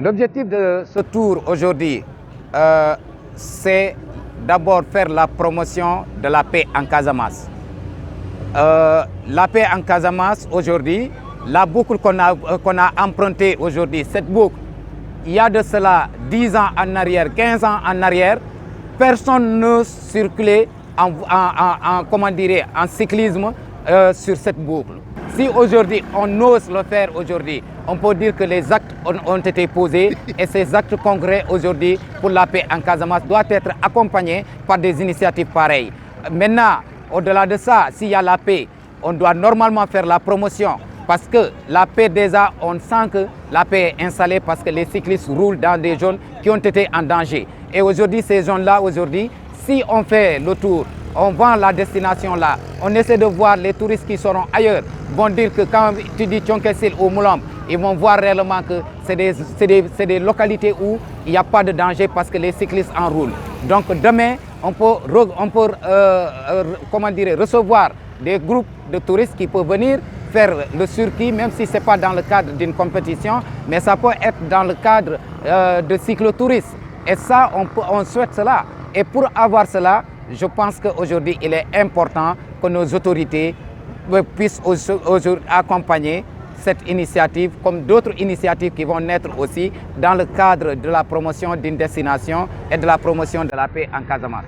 L'objectif de ce tour aujourd'hui, c'est d'abord faire la promotion de la paix en Casamance. La paix en Casamance aujourd'hui, la boucle qu'on a empruntée aujourd'hui, cette boucle, il y a de cela 10 ans en arrière, 15 ans en arrière, personne ne circulait en cyclisme sur cette boucle. Si aujourd'hui on ose le faire aujourd'hui, on peut dire que les actes ont été posés et ces actes concrets aujourd'hui pour la paix en Casamance doivent être accompagnés par des initiatives pareilles. Maintenant, au-delà de ça, s'il y a la paix, on doit normalement faire la promotion parce que la paix déjà, on sent que la paix est installée parce que les cyclistes roulent dans des zones qui ont été en danger. Et aujourd'hui, ces zones-là, aujourd'hui, si on fait le tour, on vend la destination là, on essaie de voir les touristes qui seront ailleurs, vont dire que quand tu dis Thionkessil ou Moulamb, ils vont voir réellement que c'est des localités où il n'y a pas de danger parce que les cyclistes en roulent. Donc demain, on peut recevoir des groupes de touristes qui peuvent venir faire le circuit, même si ce n'est pas dans le cadre d'une compétition, mais ça peut être dans le cadre de cyclotourisme. Et ça, on souhaite cela. Et pour avoir cela, je pense qu'aujourd'hui, il est important que nos autorités puissent aujourd'hui accompagner cette initiative, comme d'autres initiatives qui vont naître aussi dans le cadre de la promotion d'une destination et de la promotion de la paix en Casamance.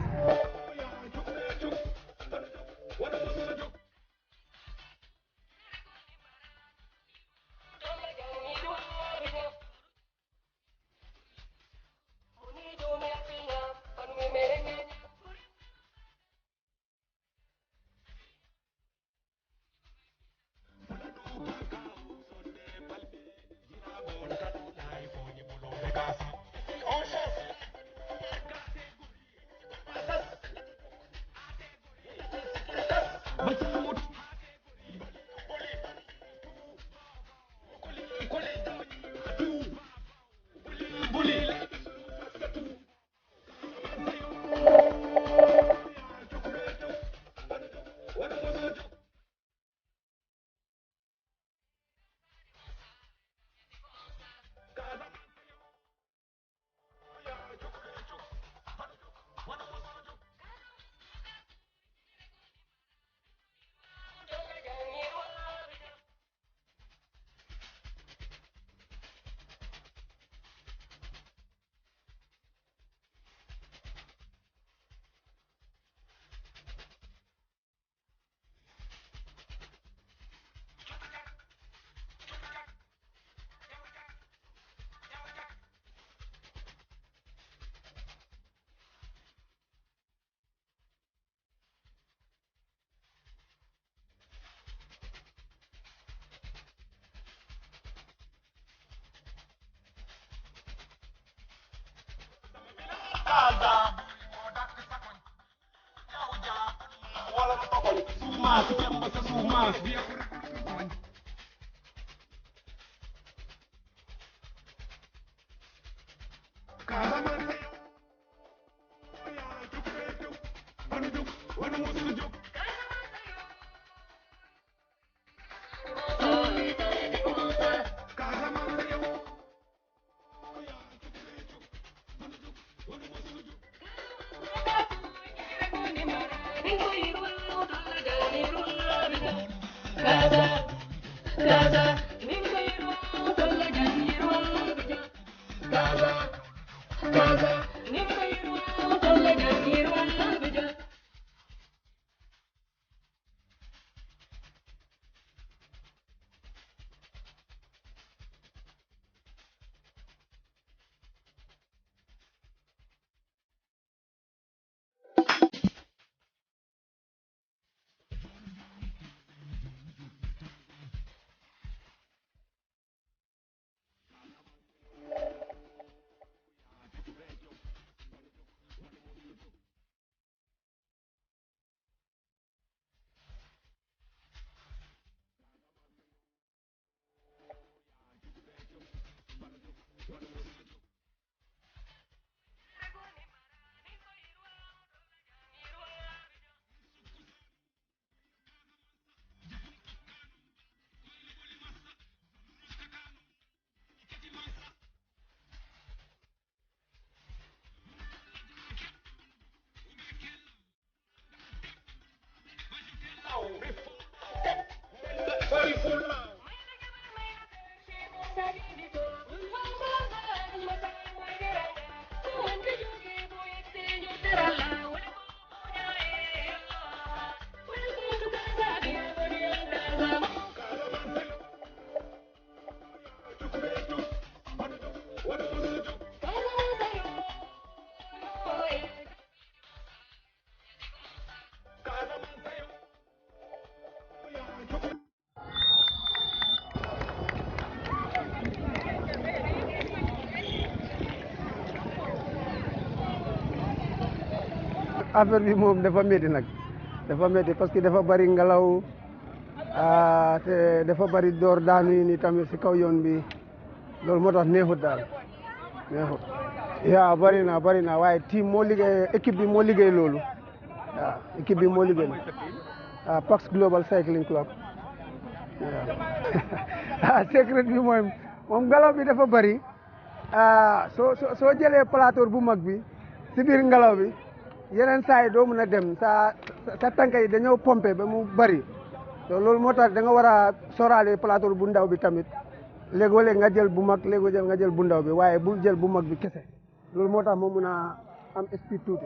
affaire bi moom dafa métti nag dafa métti parce que dafa bari ngelaw te dafa bari door daanu yi ni tamit si kaw yoon bi loolu moo tax neexut daal neexut. yaa bari na waaye team moo liggéey équipe bi moo liggéey loolu waaw équipe bi moo liggéey Pax Global Cycling Club waaw secret bi mooy moom ngelaw bi dafa bari soo jëlee plateau bu mag bi si biir ngelaw bi yeneen saa yi doo mën a dem sa tànk yi dañoo pompé ba mu bari loolu moo tax da nga war a soraale plateau bu ndaw bi tamit léegoo-léeg nga jël bu mag léegoo nga jël bu ndaw bi waaye bul jël bu mag bi kese loolu moo tax moo mën a am speed tuuti.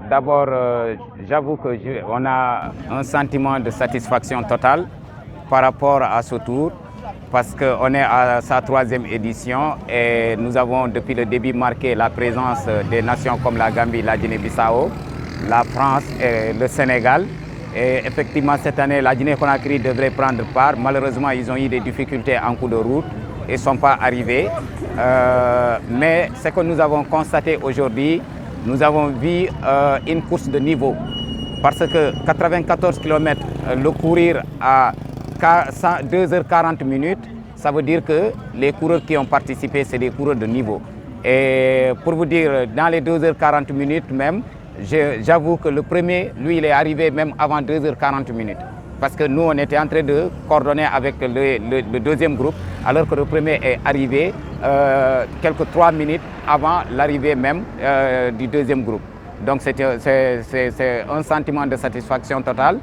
D'abord, j'avoue qu'on a un sentiment de satisfaction totale par rapport à ce tour parce qu'on est à sa 3e édition et nous avons depuis le début marqué la présence des nations comme la Gambie, la Guinée-Bissau, la France et le Sénégal. Et effectivement, cette année, la Guinée-Conakry devrait prendre part. Malheureusement, ils ont eu des difficultés en cours de route et ne sont pas arrivés. Mais ce que nous avons constaté aujourd'hui, nous avons vu une course de niveau parce que 94 km le courir à 2h40, ça veut dire que les coureurs qui ont participé, c'est des coureurs de niveau. Et pour vous dire, dans les 2h40 même, j'avoue que le premier, lui, il est arrivé même avant 2h40. Parce que nous, on était en train de coordonner avec le deuxième groupe, alors que le premier est arrivé quelques 3 minutes avant l'arrivée même du deuxième groupe. Donc c'est un sentiment de satisfaction totale.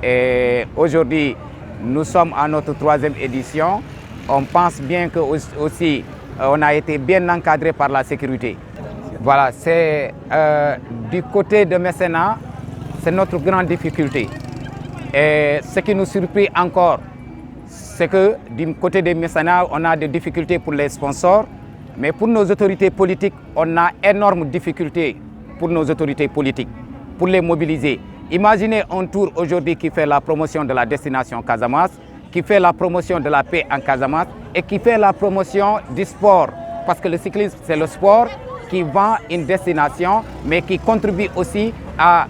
Et aujourd'hui, nous sommes à notre 3e édition. On pense bien que aussi on a été bien encadré par la sécurité. Voilà, c'est du côté de Mécénat, c'est notre grande difficulté. Et ce qui nous surprit encore, c'est que du côté des mécénats, on a des difficultés pour les sponsors, mais pour nos autorités politiques, on a énormes difficultés pour nos autorités politiques, pour les mobiliser. Imaginez un tour aujourd'hui qui fait la promotion de la destination Casamance, qui fait la promotion de la paix en Casamance et qui fait la promotion du sport. Parce que le cyclisme, c'est le sport qui vend une destination, mais qui contribue aussi à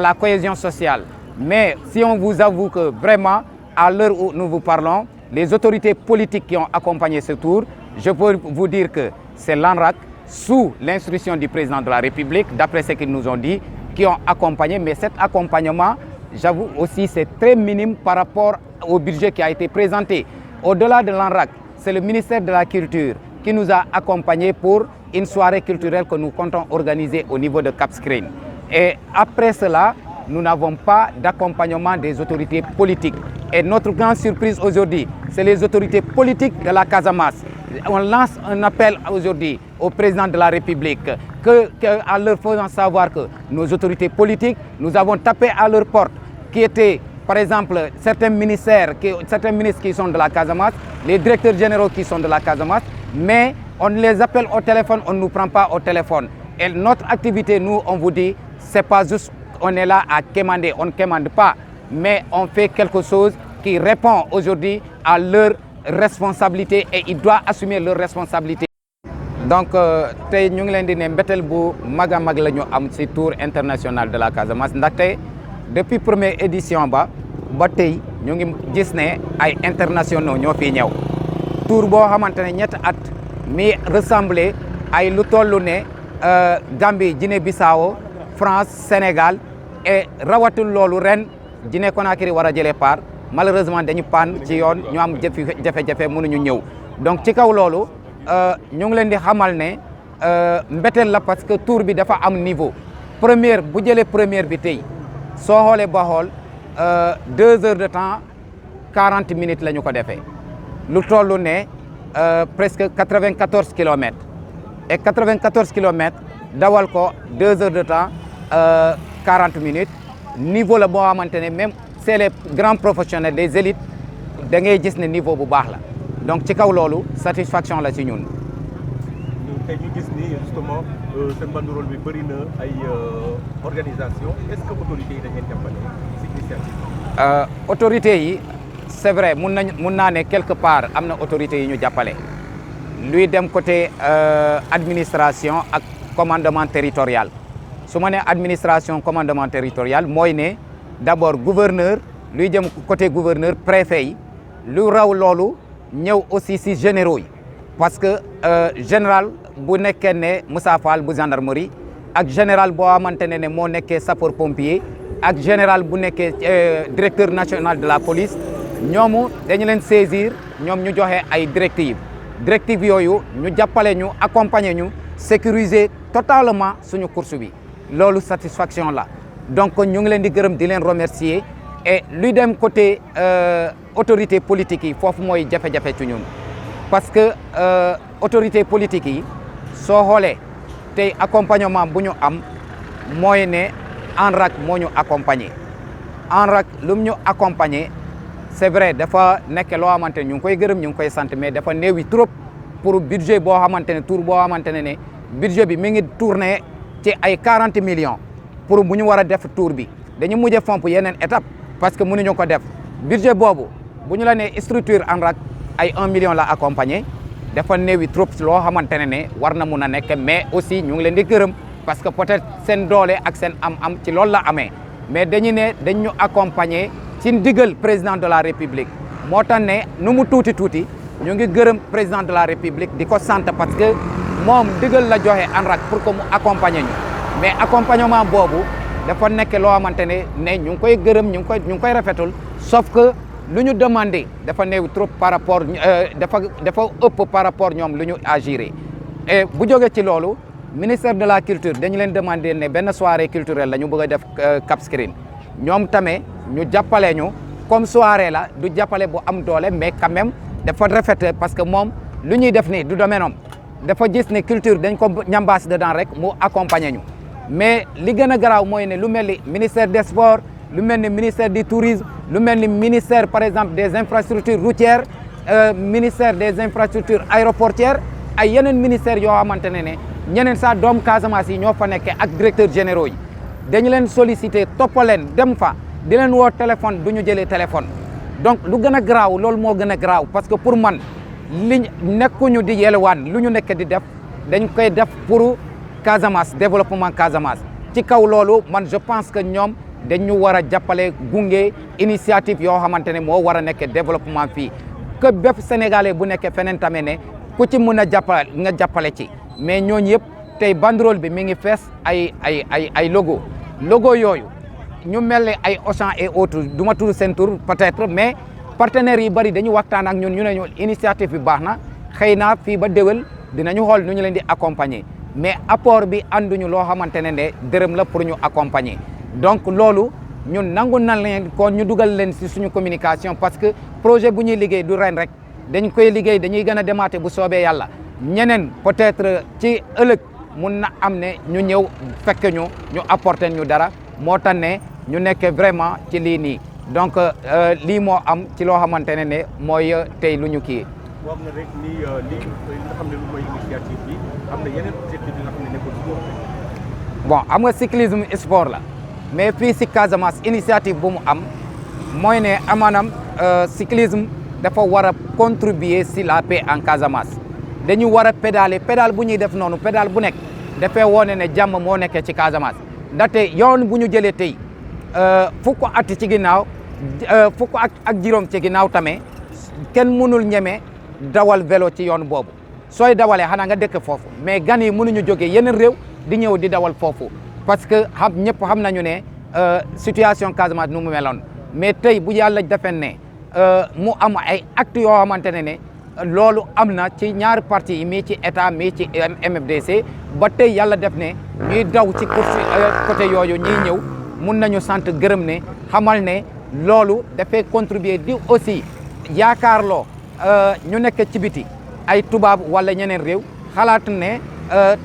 la cohésion sociale. Mais si on vous avoue que vraiment, à l'heure où nous vous parlons, les autorités politiques qui ont accompagné ce tour, je peux vous dire que c'est l'ANRAC, sous l'instruction du président de la République, d'après ce qu'ils nous ont dit, qui ont accompagné. Mais cet accompagnement, j'avoue aussi, c'est très minime par rapport au budget qui a été présenté. Au-delà de l'ANRAC, c'est le ministère de la Culture qui nous a accompagnés pour une soirée culturelle que nous comptons organiser au niveau de Cap Skirring. Et après cela, nous n'avons pas d'accompagnement des autorités politiques. Et notre grande surprise aujourd'hui, c'est les autorités politiques de la Casamance. On lance un appel aujourd'hui au président de la République, en leur faisant savoir que nos autorités politiques, nous avons tapé à leur porte, qui étaient, par exemple, certains ministres qui sont de la Casamance, les directeurs généraux qui sont de la Casamance, mais on les appelle au téléphone, on ne nous prend pas au téléphone. Et notre activité, nous, on vous dit, c'est pas juste on est là à quémander, on ne quémande pas, mais on fait quelque chose qui répond aujourd'hui à leur responsabilité et ils doivent assumer leur responsabilité. Donc, tey ñu ngi leen di ne mbetteel bu mag a mag la ñu am ci tour international de la Casamance ndaxte depuis première édition ba tey ñu ngi gis ne ay internationaux ñoo fi ñëw tour boo xamante ne ñetti at mi ressemblé ay lu tollu ne Gambie, Guinée-Bissau, France, Sénégal et rawatul loolu ren Guinée-Conakry war a jëlee part malheureusement dañu panne ci yoon ñu am jafe-jafe mënuñu ñëw donc ci kaw loolu ñu ngi leen di xamal ne mbetteel la parce que tour bi dafa am niveau première bu jëlee première bi tey soo xoolee ba xool 2 heures de temps 40 minutes la ñu ko defee lu toll ne presque 94 kilomètres et 94 kilomètres dawal ko 2 heures de temps 40 minutes niveau la boo xamante ne même c'est les grands professionnels des élites da ngay gis ne niveau bu baax la donc ci kaw loolu satisfaction la ci ñun. tey ñu gis ni justement seen banderole bi bëri na ay organisation est-ce que autorités yi dañ leen jàppale ci initiative. autorités yi c'est vrai mun naa ne quelque part am na autorités yi ñu jàppale luy dem côté administration ak commandement territorial su ma nee administration commandement territorial mooy ne d'abord gouverneur luy jëm côté gouverneur préfet yi lu raw loolu ñëw aussi si généraux yi parce que général bu nekkee ne Moussa Fall bu gendarmerie ak général boo xamante ne moo nekkee sapeur pompier ak général bu nekkee directeur national de la police ñoomu dañu leen saisir ñoom ñu joxe ay directives yooyu ñu jàppale ñu accompagner ñu sécuriser totalement suñu course bi loolu satisfaction la donc ñu ngi leen di gërëm di leen remercier et luy dem côté autorité politique yi foofu mooy jafe-jafe ci ñun parce que autorité politique yi soo xoolee tey accompagnement bu ñu am mooy ne ANRAC moo ñu accompagner ANRAC lu mu ñu accompagner c'est vrai dafa nekk loo xamante ne ñu ngi koy gërëm ñu ngi koy sant mais dafa néewi trop pour budget boo xamante ne tour boo xamante ne budget bi mi ngi tourné ci ay 40 millions pour bu ñu war a def tour bi dañu mujj fomp yeneen étape parce que mënuñu ko def budget boobu bu ñu la nee structure ANRAC ay 1 million la accompagner dafa néewi trop loo xamante ne war na mun a nekk mais aussi ñu ngi leen di gërëm parce que peut-être seen doole ak seen am-am ci loolu la amee mais dañu ne dañ ñu accompagner ci ndigal président de la république moo tax ne nu mu tuuti ñu ngi gërëm président de la république di ko sant parce que moom ndigal la joxe ANRAC pour que mu accompagner ñu mais accompagnement boobu dafa nekk loo xamante ne ñu ngi koy gërëm ñu ngi koy rafetul sauf que lu ñu demandé dafa néew trop par rapport dafa ëpp par rapport ñoom lu ñu agiré et bu jógee ci loolu ministère de la culture dañu leen demandé ne benn soirée culturelle la ñu bëgg a def Cap Skirring ñoom tamit ñu jàppale ñu comme soirée la du jàppale bu am doole mais quand même dafa rafet parce que moom lu ñuy def nii du domaine am dafa gis ne culture dañ ko ñambaas dedans rek mu accompagner ñu mais li gën a garaaw mooy ne lu mel ni ministère des sports lu mel ni ministère du tourisme lu mel ni ministère par exemple des infrastructures routières ministère des infrastructures aéroportières ay yeneen ministères yoo xamante ne ñeneen sax doomu Casamance yi ñoo fa nekkee ak directeurs généraux yi dañu leen solliciter toppaleen dem fa di leen woo téléphone du ñu jëlee téléphone donc lu gën a garaaw loolu moo gën a garaaw parce que pour man li nekkuñu di yelwaan lu ñu nekk di def dañ koy def pour Casamance développement Casamance ci kaw loolu man je pense que ñoom dañu war a jàppale gunge initiative yoo xamante ne moo war a nekk développement fii que bépp sénégalais bu nekkee feneen tamit ne ku ci mën a jàppale nga jàppale ci mais ñooñu yëpp tey banderole bi mi ngi fees ay logo yooyu ñu mel ne ay Auchan et autres du ma tudd seen tur peut-être mais partenaires yi bari dañu waxtaan ak ñun ñu ne ñu initiative bi baax na xëy na fii ba déwél dinañu xool nu ñu leen di accompagner mais apport bi ànduñu loo xamante ne dërëm la pour ñu accompagner donc loolu ñun nangu na leen kon ñu dugal leen ci suñu communication parce que projet bu ñuy liggéey du ren rek dañ koy liggéey dañuy gën a demaate bu soobee yàlla ñeneen peut-être ci ëllëg mun na am ne ñu ñëw fekk ñu apporter ñu dara moo tax ne ñu nekk vraiment ci lii nii donc lii moo am ci loo xamante ne mooy tey lu ñu kii. wax na rek ni lii nga xam ne lu mooy initiative bi am na yeneen objectif yi nga xam ne nekkul sport. bon am nga cyclisme sport la mais fii si Casamance initiative bu mu am mooy ne maanaam cyclisme dafa war a contribuer si la paix en Casamance dañu war a pédale bu ñuy def noonu pédale bu nekk dafay wone ne jàmm moo nekkee ci Casamance ndaxte yoon bu ñu jëlee tey fukk at ci ginnaaw fukk ak juróom ci ginnaaw tamit kenn mënul ñeme dawal vélo ci yoon boobu sooy dawalee xanaa nga dëkk foofu mais gan yi mënuñu jógee yeneen réew di ñëw di dawal foofu parce que ñëpp xam nañu ne situation Casamance nu mu meloon mais tey bu yàlla defen ne mu am ay actes yoo xamante ne loolu am na ci ñaari parties yi mii ci état mii ci MFDC ba tey yàlla def ne ñuy daw ci course côté yooyu ñuy ñëw mun nañu sant gërëm ne xamal ne loolu dafay contribuer di aussi yaakaarloo ñu nekk ci biti ay tubaab wala ñeneen réew xalaat ne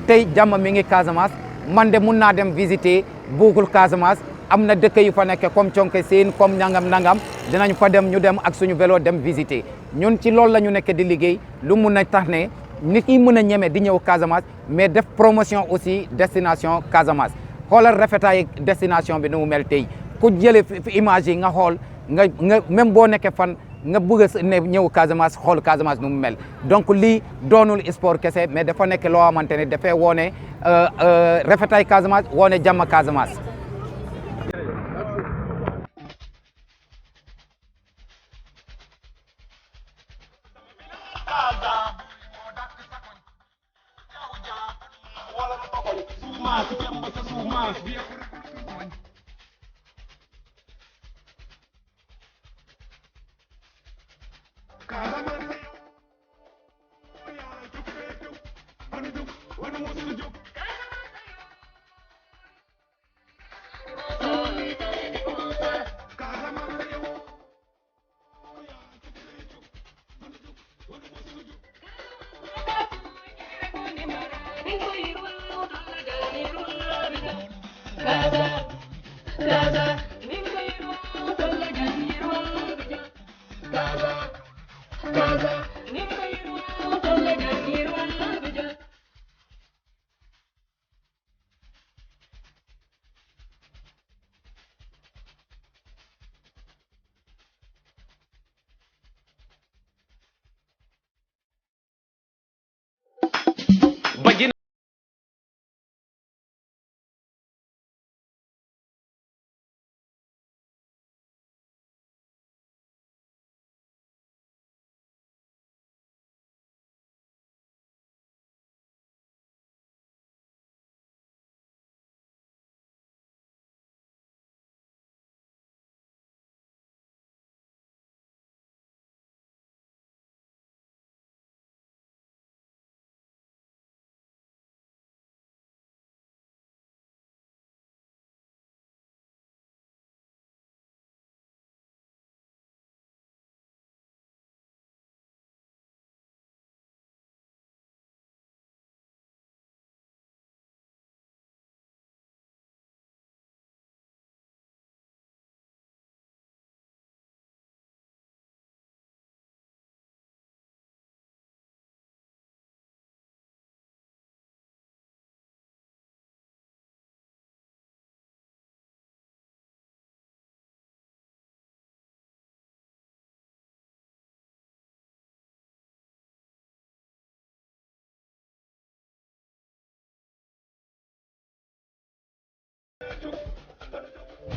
tey jàmm mi ngi Casamance man de mun naa dem visiter buugul Casamance am na dëkk yu fa nekk comme Conké Seen comme nangam dinañ fa dem ñu dem ak suñu vélo dem visiter ñun ci loolu la ñu nekk di liggéey lu mun a tax ne nit ñi mën a ñeme di ñëw Casamance mais def promotion aussi destination Casamance xoolal rafetaay destination bi nu mu mel tey ku jëlee image yi nga xool nga même boo nekkee fan nga bëgg a ne ñëw Casamance xool Casamance nu mu mel donc lii doonul sport kese mais dafa nekk loo xamante ne dafay woone rafetaay Casamance woone jàmm Casamance.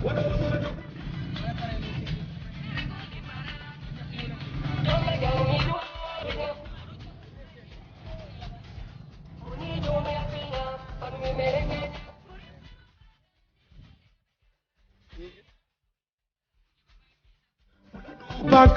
What